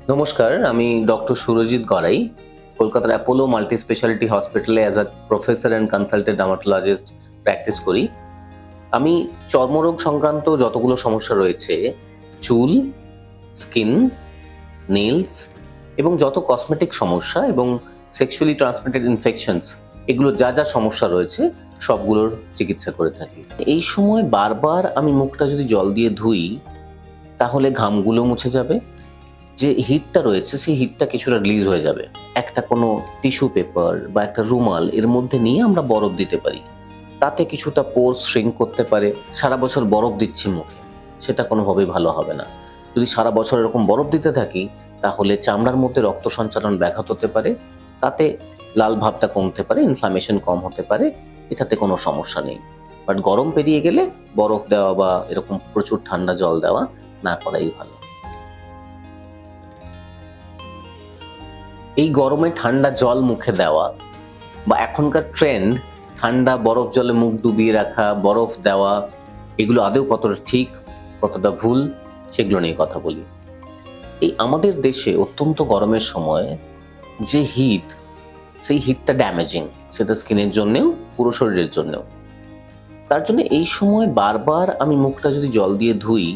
নমস্কার, আমি ডক্টর সুরজিৎ গড়াই, কলকাতার অ্যাপোলো মাল্টি স্পেশালিটি হসপিটালে as a professor and consultant dermatologist practice করি। আমি চর্মরোগ সংক্রান্ত যতগুলো সমস্যা রয়েছে, চুল, স্কিন, নেলস এবং যত কসমেটিক সমস্যা এবং সেক্সুয়ালি ট্রান্সমিটেড ইনফেকশনস, এগুলো যা যা সমস্যা রয়েছে সবগুলোর চিকিৎসা করে থাকি। এই সময় বারবার আমি মুখটা যদি জল দিয়ে ধুই, তাহলে ঘামগুলো মুছে যাবে, যে হিটটা রয়েছে সেই হিটটা কিছুটা রিলিজ হয়ে যাবে। একটা কোনো টিস্যু পেপার বা একটা রুমাল এর মধ্যে নিয়ে আমরা বরফ দিতে পারি, তাতে কিছুটা পোর শ্রিঙ্ক করতে পারে। সারা বছর বরফ দিচ্ছি মুখে, সেটা কোনোভাবেই ভালো হবে না। যদি সারা বছর এরকম বরফ দিতে থাকি, তাহলে চামড়ার মধ্যে রক্ত সঞ্চালন ব্যাঘাত হতে পারে, তাতে লাল ভাবটা কমতে পারে, ইনফ্লামেশন কম হতে পারে, এটাতে কোনো সমস্যা নেই। বাট গরম পেরিয়ে গেলে বরফ দেওয়া বা এরকম প্রচুর ঠান্ডা জল দেওয়া না করাই ভালো। এই গরমে ঠান্ডা জল মুখে দেওয়া বা এখনকার ট্রেন্ড ঠান্ডা বরফ জলে মুখ ডুবিয়ে রাখা, বরফ দেওয়া, এগুলো আদৌ কতটা ঠিক, কতটা ভুল, সেগুলো নিয়ে কথা বলি। এই আমাদের দেশে অত্যন্ত গরমের সময় যে হিট, সেই হিটটা ড্যামেজিং, সেটা স্কিনের জন্যেও পুরো শরীরের জন্যেও। তার জন্য এই সময় বারবার আমি মুখটা যদি জল দিয়ে ধুই,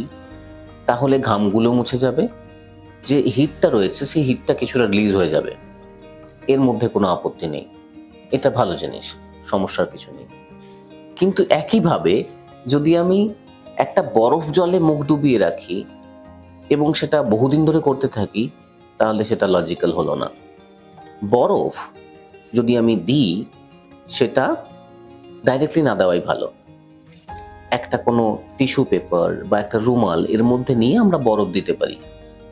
তাহলে ঘামগুলো মুছে যাবে, যে হিটটা রয়েছে সেই হিটটা কিছুটা রিলিজ হয়ে যাবে। এর মধ্যে কোনো আপত্তি নেই, এটা ভালো জিনিস, সমস্যার কিছু নেই। কিন্তু একইভাবে যদি আমি একটা বরফ জলে মুখ ডুবিয়ে রাখি এবং সেটা বহুদিন ধরে করতে থাকি, তাহলে সেটা লজিক্যাল হলো না। বরফ যদি আমি দিই, সেটা ডাইরেক্টলি না দেওয়াই ভালো। একটা কোনো টিস্যু পেপার বা একটা রুমাল এর মধ্যে নিয়ে আমরা বরফ দিতে পারি,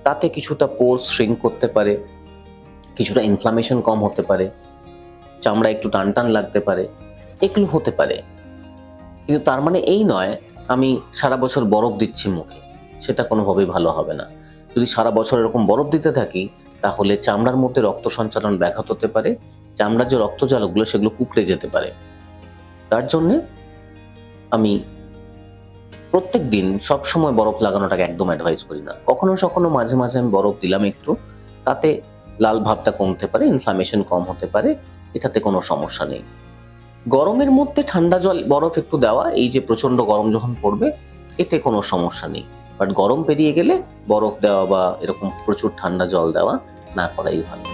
তাতে কিছুটা পোর শ্রিঙ্ক করতে পারে, কিছুটা ইনফ্লামেশন কম হতে পারে, চামড়া একটু টান টান লাগতে পারে, এগুলো হতে পারে। কিন্তু তার মানে এই নয় আমি সারা বছর বরফ দিচ্ছি মুখে, সেটা কোনোভাবেই ভালো হবে না। যদি সারা বছর এরকম বরফ দিতে থাকি, তাহলে চামড়ার মধ্যে রক্ত সঞ্চালন ব্যাঘাত হতে পারে, চামড়ার যে রক্তজালকগুলো সেগুলো কুঁকড়ে যেতে পারে। তার জন্যে আমি প্রত্যেক দিন সবসময় বরফ লাগানোটাকে একদম অ্যাডভাইস করি না। কখনো কখনো মাঝে মাঝে আমি বরফ দিলাম একটু, তাতে লাল ভাবটা কমতে পারে, ইনফ্লামেশন কম হতে পারে, এটাতে কোনো সমস্যা নেই। গরমের মধ্যে ঠান্ডা জল বরফ একটু দেওয়া, এই যে প্রচন্ড গরম যখন পড়বে, এতে কোনো সমস্যা নেই। বাট গরম পেরিয়ে গেলে বরফ দেওয়া বা এরকম প্রচুর ঠান্ডা জল দেওয়া না করাই ভালো।